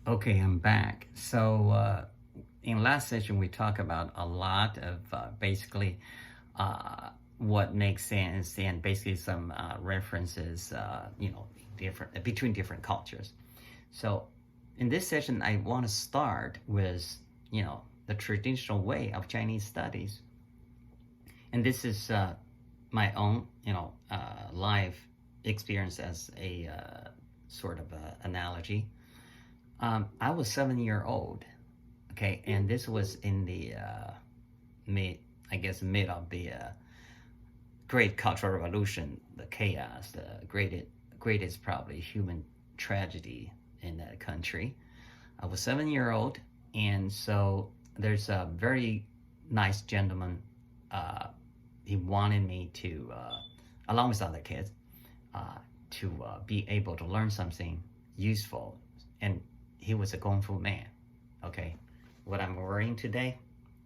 Okay, I'm back. So, in last session, we talked about a lot of basically uh, what makes sense and basically some references, different between different cultures. So, in this session, I want to start with, the traditional way of Chinese studies, and this is my own, life experience as a sort of analogy. I was 7 year old, okay, and this was in the mid, I guess, mid of the Great Cultural Revolution, the chaos, the greatest probably human tragedy in that country. I was 7 year old, and so there's a very nice gentleman. Uh, he wanted me to, along with other kids, to be able to learn something useful. And he was a Kung Fu man. Okay. What I'm wearing today,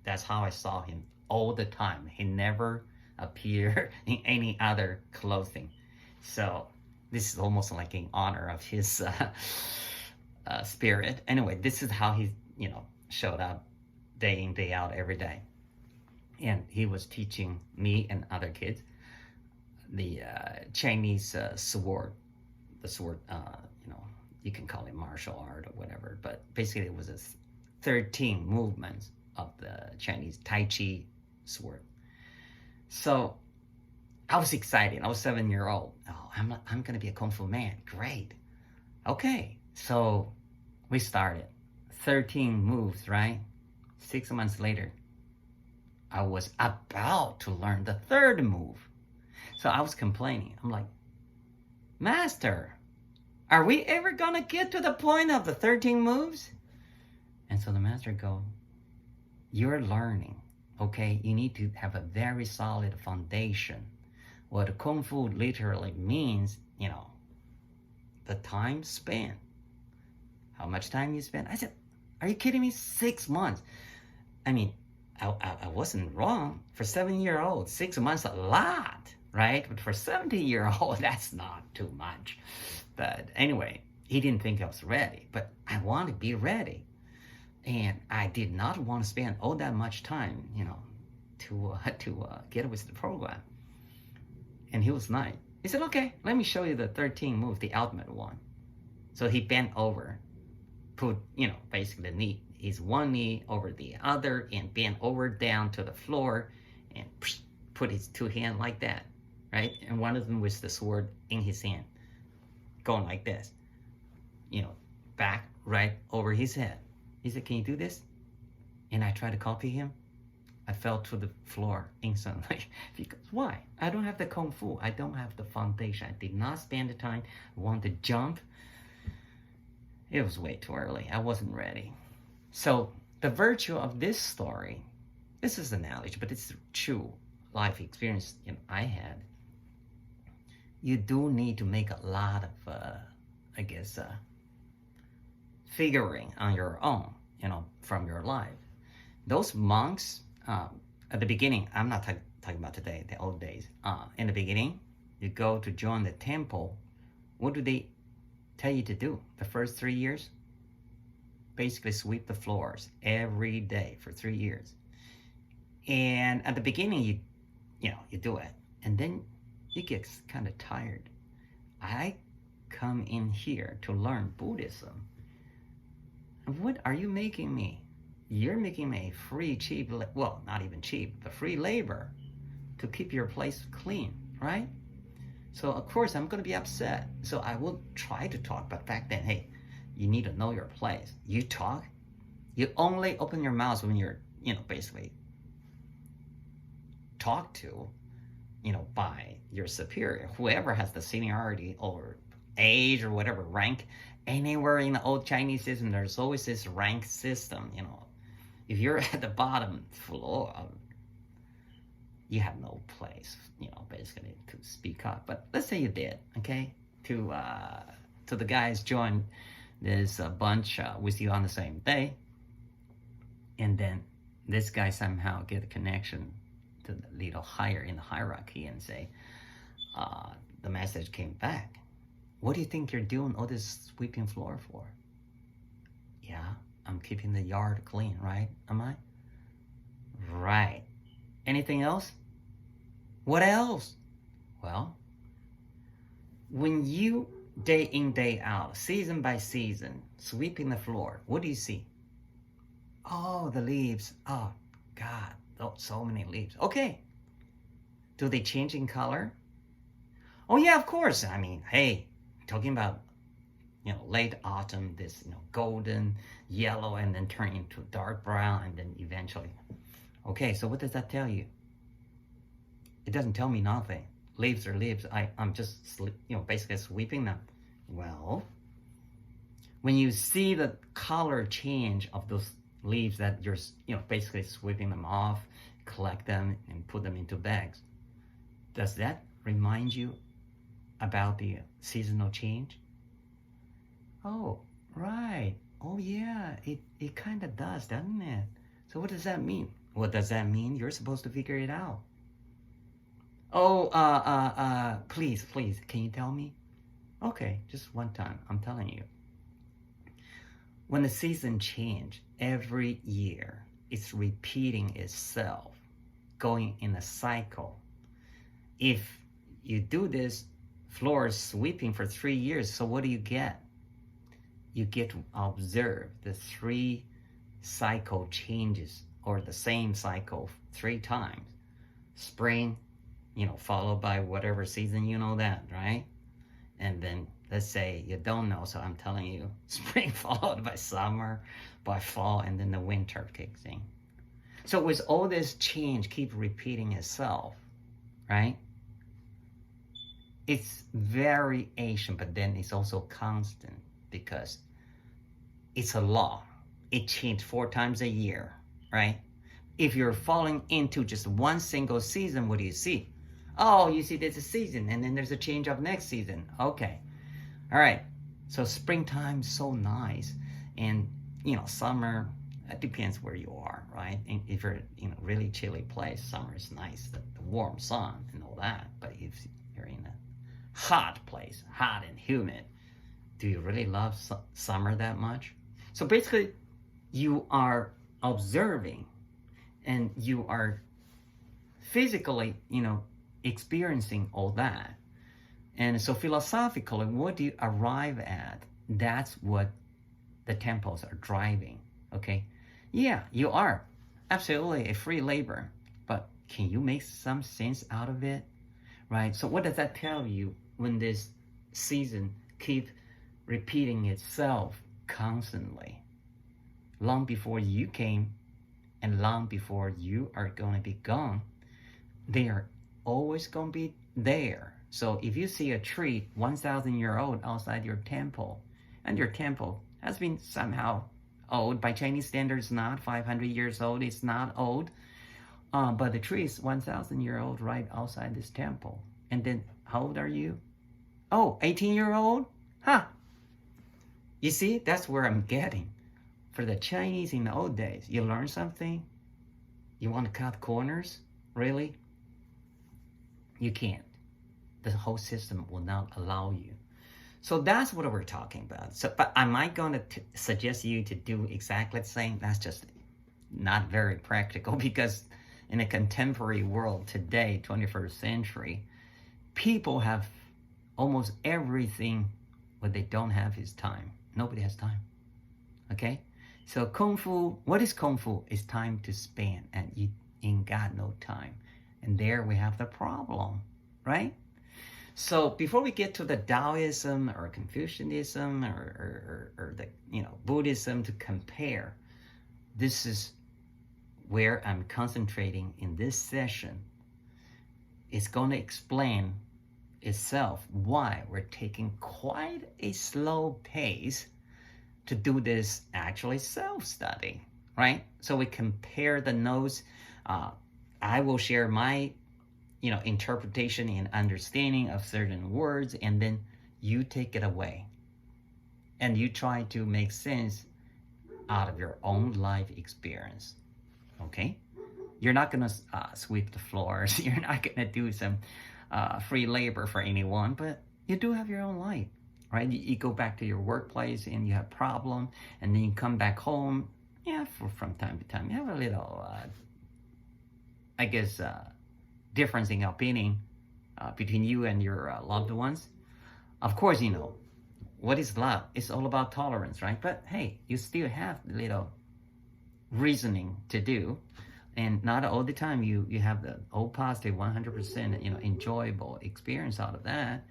that's how I saw him all the time. He never appeared in any other clothing. So this is almost like in honor of his spirit. Anyway, this is how he, showed up day in, day out, every day. And he was teaching me and other kids the Chinese sword, the sword, you can call it martial art or whatever, but basically it was a 13 movements of the Chinese Tai Chi sword. So I was excited. I was 7 year old. Oh, I'm gonna be a Kung Fu man. Great. Okay. So we started. 13 moves, right? 6 months later, I was about to learn the third move. So I was complaining. I'm like, Master, are we ever gonna get to the point of the 13 moves? And so the master goes, you're learning, okay? You need to have a very solid foundation. What Kung Fu literally means, the time spent. How much time you spend? I said, are you kidding me? 6 months. I mean, I wasn't wrong. For 7 year old, 6 months a lot, right? But for 70-year-old, that's not too much. But anyway, he didn't think I was ready, but I want to be ready. And I did not want to spend all that much time, to get with the program. And he was nice. He said, okay, let me show you the 13 move, the ultimate one. So he bent over, put, basically the knee, his one knee over the other, and bent over down to the floor, and put his two hands like that, right? And one of them was the sword in his hand, going like this, back right over his head. He said, can you do this? And I tried to copy him. I fell to the floor instantly. Because why? I don't have the Kung Fu. I don't have the foundation. I did not spend the time. I wanted to jump. It was way too early. I wasn't ready. So the virtue of this story, this is an analogy, but it's true life experience I had. You do need to make a lot of, figuring on your own, from your life. Those monks, at the beginning, I'm not talking about today, the old days. In the beginning, you go to join the temple. What do they tell you to do? The first 3 years? Basically sweep the floors every day for 3 years. And at the beginning, you do it. And then you get kind of tired. I come in here to learn Buddhism. What are you making me? You're making me a free, cheap, well, not even cheap, but free labor to keep your place clean, right? So of course I'm going to be upset. So I will try to talk, but back then, hey, you need to know your place. You talk, you only open your mouth when you're, basically talked to, by your superior, whoever has the seniority or age or whatever rank. Anywhere in the old Chinese system, there's always this rank system, If you're at the bottom floor, you have no place, basically to speak up. But let's say you did, okay? To the guys join this bunch with you on the same day, and then this guy somehow get a connection to the little higher in the hierarchy and say, the message came back. What do you think you're doing all this sweeping floor for? Yeah, I'm keeping the yard clean, right? Am I? Right. Anything else? What else? Well, when you day in, day out, season by season, sweeping the floor, what do you see? Oh, the leaves. Oh, God, so many leaves. Okay. Do they change in color? Oh, yeah, of course. I mean, hey, talking about, late autumn, this, golden yellow and then turn into dark brown and then eventually. Okay, so what does that tell you? It doesn't tell me nothing. Leaves are leaves. I'm just, basically sweeping them. Well, when you see the color change of those leaves that you're, basically sweeping them off, collect them and put them into bags, does that remind you about the seasonal change? Oh, right. Oh, yeah, it kind of does, doesn't it? So what does that mean? What does that mean? You're supposed to figure it out. Oh, please, can you tell me? Okay, just one time, I'm telling you. When the season change, every year, it's repeating itself, going in a cycle. If you do this floor sweeping for 3 years, so what do you get? You get to observe the 3 cycle changes or the same cycle 3 times. Spring, followed by whatever season, that, right? And then let's say you don't know, so I'm telling you, spring followed by summer, by fall, and then the winter kicks in. So with all this change keep repeating itself, right? It's variation, but then it's also constant because it's a law. It changes 4 times a year, right? If you're falling into just one single season, what do you see? Oh, you see there's a season and then there's a change of next season. Okay. All right. So springtime's so nice. And, summer, it depends where you are, right? And if you're in a really chilly place, summer is nice, the warm sun and all that. But if you're in a hot place, hot and humid, do you really love summer that much? So basically, you are observing and you are physically, experiencing all that. And so philosophically, what do you arrive at? That's what the temples are driving, okay? Yeah, you are absolutely a free labor, but can you make some sense out of it, right? So what does that tell you when this season keep repeating itself constantly? Long before you came and long before you are going to be gone, they are always going to be there. So if you see a tree 1,000 year old outside your temple, and your temple has been somehow old, by Chinese standards not 500 years old, it's not old, but the tree is 1,000 year old right outside this temple. And then how old are you? Oh, 18 year old? Huh. You see, that's where I'm getting. For the Chinese in the old days, you learn something, you want to cut corners, really? You can't. The whole system will not allow you. So that's what we're talking about. So, but am I going to suggest you to do exactly the same? That's just not very practical because in a contemporary world today, 21st century, people have almost everything. What they don't have is time. Nobody has time. Okay? So Kung Fu, what is Kung Fu? It's time to spend, and you ain't got no time. And there we have the problem, right? So before we get to the Taoism or Confucianism or the Buddhism to compare, this is where I'm concentrating in this session. It's going to explain itself why we're taking quite a slow pace to do this actually self-study, right? So we compare the notes. I will share my interpretation and understanding of certain words, and then you take it away and you try to make sense out of your own life experience. Okay? You're not going to sweep the floors. You're not going to do some free labor for anyone, but you do have your own life. right? You go back to your workplace and you have problem, and then you come back home. Yeah, from time to time, you have a little, I guess, difference in opinion between you and your loved ones. Of course, what is love? It's all about tolerance, right? But hey, you still have little reasoning to do, and not all the time you have the all positive 100% enjoyable experience out of that.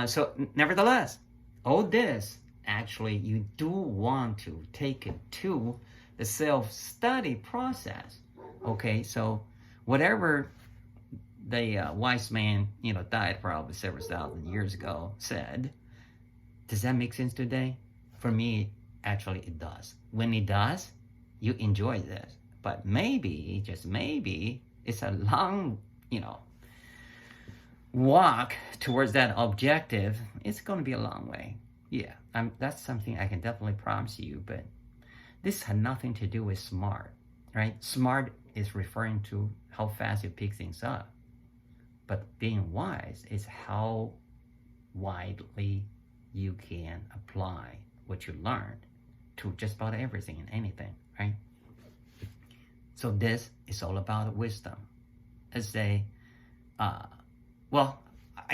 So nevertheless, all this actually you do want to take it to the self-study process. Okay, so whatever the wise man died probably several thousand years ago said, does that make sense today? For me, actually it does. When it does, you enjoy this. But maybe, just maybe, it's a long, walk towards that objective. It's going to be a long way. Yeah, that's something I can definitely promise you. But this had nothing to do with smart, right? Smart is referring to how fast you pick things up. But being wise is how widely you can apply what you learned to just about everything and anything, right? So this is all about wisdom. As I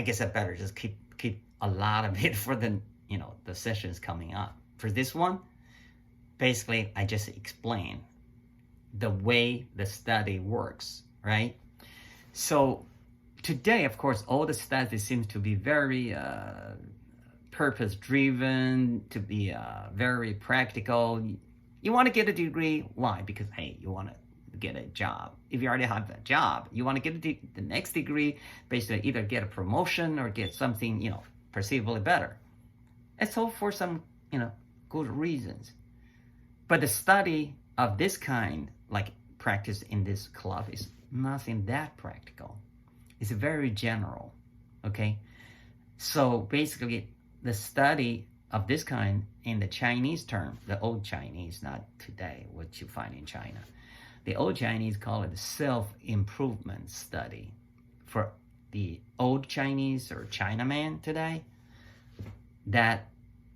guess I better just keep a lot of it for the sessions coming up. For this one, basically I just explain the way the study works, right? So today, of course, all the study seems to be very purpose-driven, to be very practical. You want to get a degree. Why? Because, hey, you want to get a job. If you already have that job, you want to get the next degree, basically either get a promotion or get something, perceivably better. It's all for some, good reasons. But the study of this kind, like practice in this club, is nothing that practical. It's very general, okay? So basically, the study of this kind in the Chinese term, the old Chinese, not today, what you find in China. The old Chinese call it self-improvement study. For the old Chinese or Chinaman today, that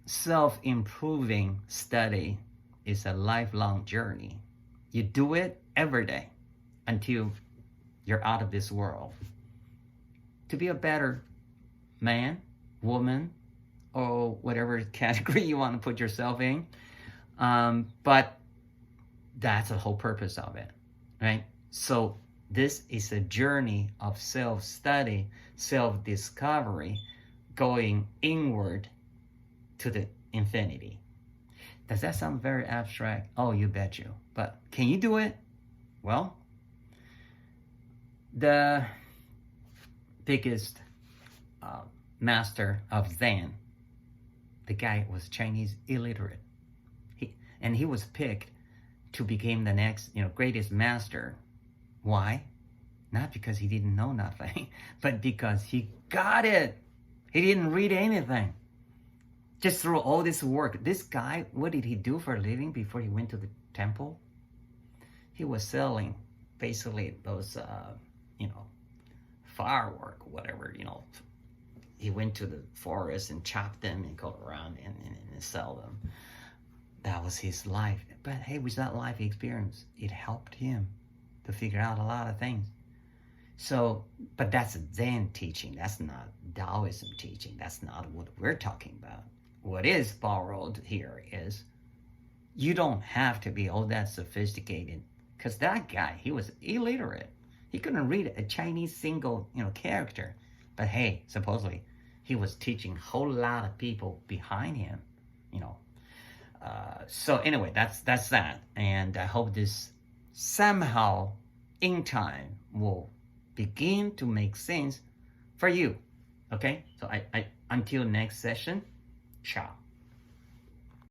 self-improving study is a lifelong journey. You do it every day until you're out of this world. To be a better man, woman, or whatever category you want to put yourself in. But that's the whole purpose of it, right? So this is a journey of self-study, self-discovery, going inward to the infinity. Does that sound very abstract? Oh, you bet you. But can you do it? Well, the biggest master of Zen, the guy was Chinese illiterate. He was picked to become the next, greatest master. Why? Not because he didn't know nothing, but because he got it. He didn't read anything. Just through all this work. This guy, what did he do for a living before he went to the temple? He was selling basically those, firework, whatever, He went to the forest and chopped them and go around and sell them. That was his life. But hey, with that life experience, it helped him to figure out a lot of things. So, but that's Zen teaching. That's not Taoism teaching. That's not what we're talking about. What is borrowed here is you don't have to be all that sophisticated, because that guy, he was illiterate. He couldn't read a Chinese single, character. But hey, supposedly, he was teaching a whole lot of people behind him, So anyway, that's that. And I hope this somehow in time will begin to make sense for you. Okay? So I until next session, ciao.